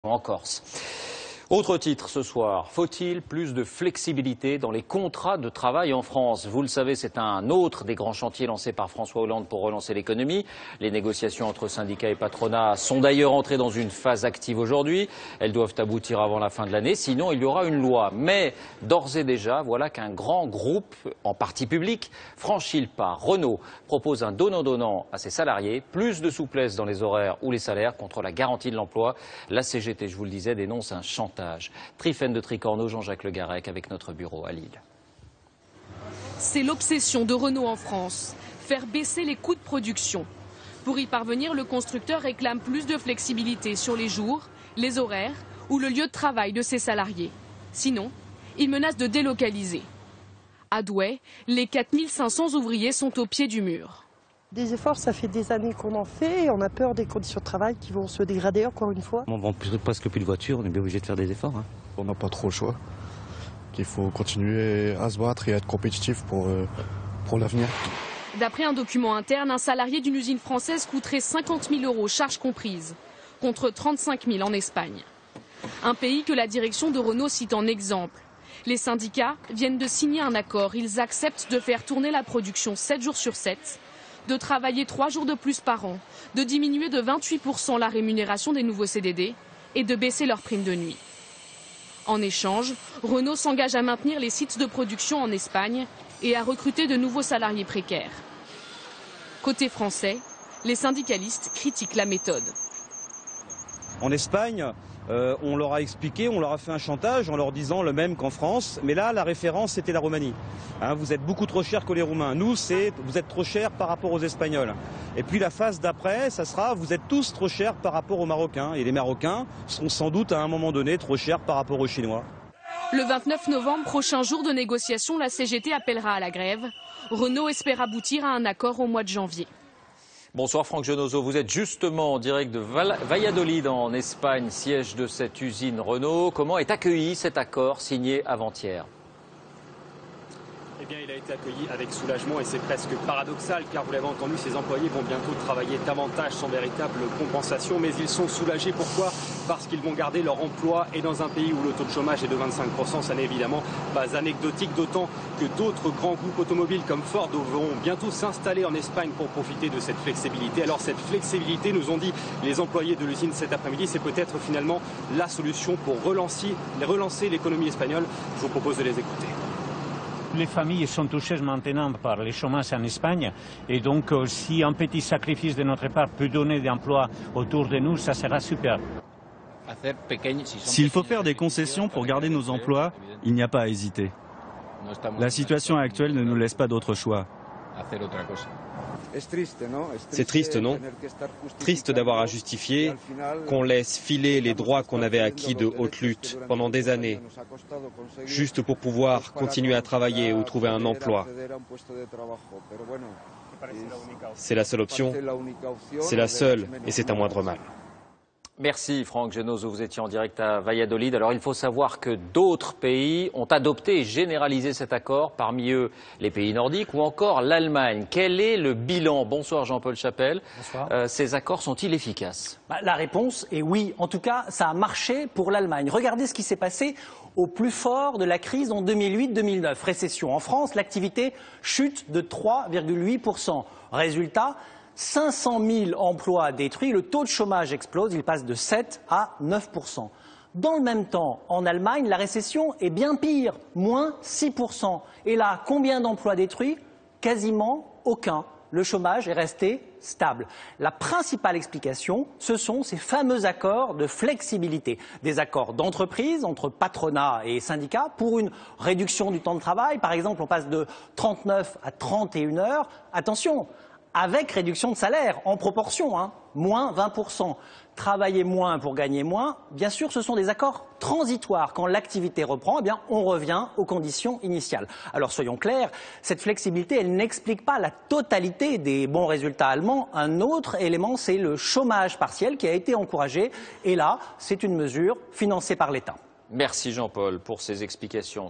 en Corse. Autre titre ce soir, faut-il plus de flexibilité dans les contrats de travail en France? Vous le savez, c'est un autre des grands chantiers lancés par François Hollande pour relancer l'économie. Les négociations entre syndicats et patronat sont d'ailleurs entrées dans une phase active aujourd'hui. Elles doivent aboutir avant la fin de l'année, sinon il y aura une loi. Mais d'ores et déjà, voilà qu'un grand groupe, en partie public, franchit le pas. Renault propose un donnant-donnant à ses salariés, plus de souplesse dans les horaires ou les salaires contre la garantie de l'emploi. La CGT, je vous le disais, dénonce un chantage. Trifène de Tricorneau, Jean-Jacques Le Garec avec notre bureau à Lille. C'est l'obsession de Renault en France, faire baisser les coûts de production. Pour y parvenir, le constructeur réclame plus de flexibilité sur les jours, les horaires ou le lieu de travail de ses salariés. Sinon, il menace de délocaliser. À Douai, les 4500 ouvriers sont au pied du mur. Des efforts, ça fait des années qu'on en fait et on a peur des conditions de travail qui vont se dégrader encore une fois. On vend presque plus de voitures, on est bien obligé de faire des efforts. On n'a pas trop le choix, qu'il faut continuer à se battre et à être compétitif pour l'avenir. D'après un document interne, un salarié d'une usine française coûterait 50 000 €, charges comprises, contre 35 000 en Espagne. Un pays que la direction de Renault cite en exemple. Les syndicats viennent de signer un accord. Ils acceptent de faire tourner la production 7 jours sur 7, de travailler 3 jours de plus par an, de diminuer de 28% la rémunération des nouveaux CDD et de baisser leurs primes de nuit. En échange, Renault s'engage à maintenir les sites de production en Espagne et à recruter de nouveaux salariés précaires. Côté français, les syndicalistes critiquent la méthode. En Espagne, on leur a expliqué, on leur a fait un chantage en leur disant le même qu'en France. Mais là, la référence, c'était la Roumanie. Vous êtes beaucoup trop cher que les Roumains. Nous, c'est vous êtes trop cher par rapport aux Espagnols. Et puis la phase d'après, ça sera vous êtes tous trop chers par rapport aux Marocains. Et les Marocains seront sans doute à un moment donné trop chers par rapport aux Chinois. Le 29 novembre, prochain jour de négociation, la CGT appellera à la grève. Renault espère aboutir à un accord au mois de janvier. Bonsoir Franck Genozo, vous êtes justement en direct de Valladolid en Espagne, siège de cette usine Renault. Comment est accueilli cet accord signé avant-hier ? Eh bien, il a été accueilli avec soulagement et c'est presque paradoxal car vous l'avez entendu, ces employés vont bientôt travailler davantage sans véritable compensation, mais ils sont soulagés. Pourquoi ? Parce qu'ils vont garder leur emploi et dans un pays où le taux de chômage est de 25%, ça n'est évidemment pas anecdotique, d'autant que d'autres grands groupes automobiles comme Ford vont bientôt s'installer en Espagne pour profiter de cette flexibilité. Alors cette flexibilité, nous ont dit les employés de l'usine cet après-midi, c'est peut-être finalement la solution pour relancer l'économie espagnole. Je vous propose de les écouter. Les familles sont touchées maintenant par les chômages en Espagne et donc si un petit sacrifice de notre part peut donner des emplois autour de nous, ça sera super. S'il faut faire des concessions pour garder nos emplois, il n'y a pas à hésiter. La situation actuelle ne nous laisse pas d'autre choix. C'est triste, non? Triste d'avoir à justifier qu'on laisse filer les droits qu'on avait acquis de haute lutte pendant des années, juste pour pouvoir continuer à travailler ou trouver un emploi. C'est la seule option, c'est la seule et c'est un moindre mal. Merci Franck Genozo, vous étiez en direct à Valladolid. Alors il faut savoir que d'autres pays ont adopté et généralisé cet accord, parmi eux les pays nordiques ou encore l'Allemagne. Quel est le bilan? Bonsoir Jean-Paul Chapelle. Bonsoir. Ces accords sont-ils efficaces? La réponse est oui. En tout cas, ça a marché pour l'Allemagne. Regardez ce qui s'est passé au plus fort de la crise en 2008-2009. Récession en France, l'activité chute de 3,8%. Résultat, 500 000 emplois détruits, le taux de chômage explose, il passe de 7 à 9%. Dans le même temps, en Allemagne, la récession est bien pire, moins 6%. Et là, combien d'emplois détruits? Quasiment aucun. Le chômage est resté stable. La principale explication, ce sont ces fameux accords de flexibilité. Des accords d'entreprise entre patronat et syndicats pour une réduction du temps de travail. Par exemple, on passe de 39 à 31 heures. Attention, avec réduction de salaire, en proportion, moins 20%. Travailler moins pour gagner moins, bien sûr, ce sont des accords transitoires. Quand l'activité reprend, eh bien, on revient aux conditions initiales. Alors soyons clairs, cette flexibilité, elle n'explique pas la totalité des bons résultats allemands. Un autre élément, c'est le chômage partiel qui a été encouragé. Et là, c'est une mesure financée par l'État. Merci Jean-Paul pour ces explications.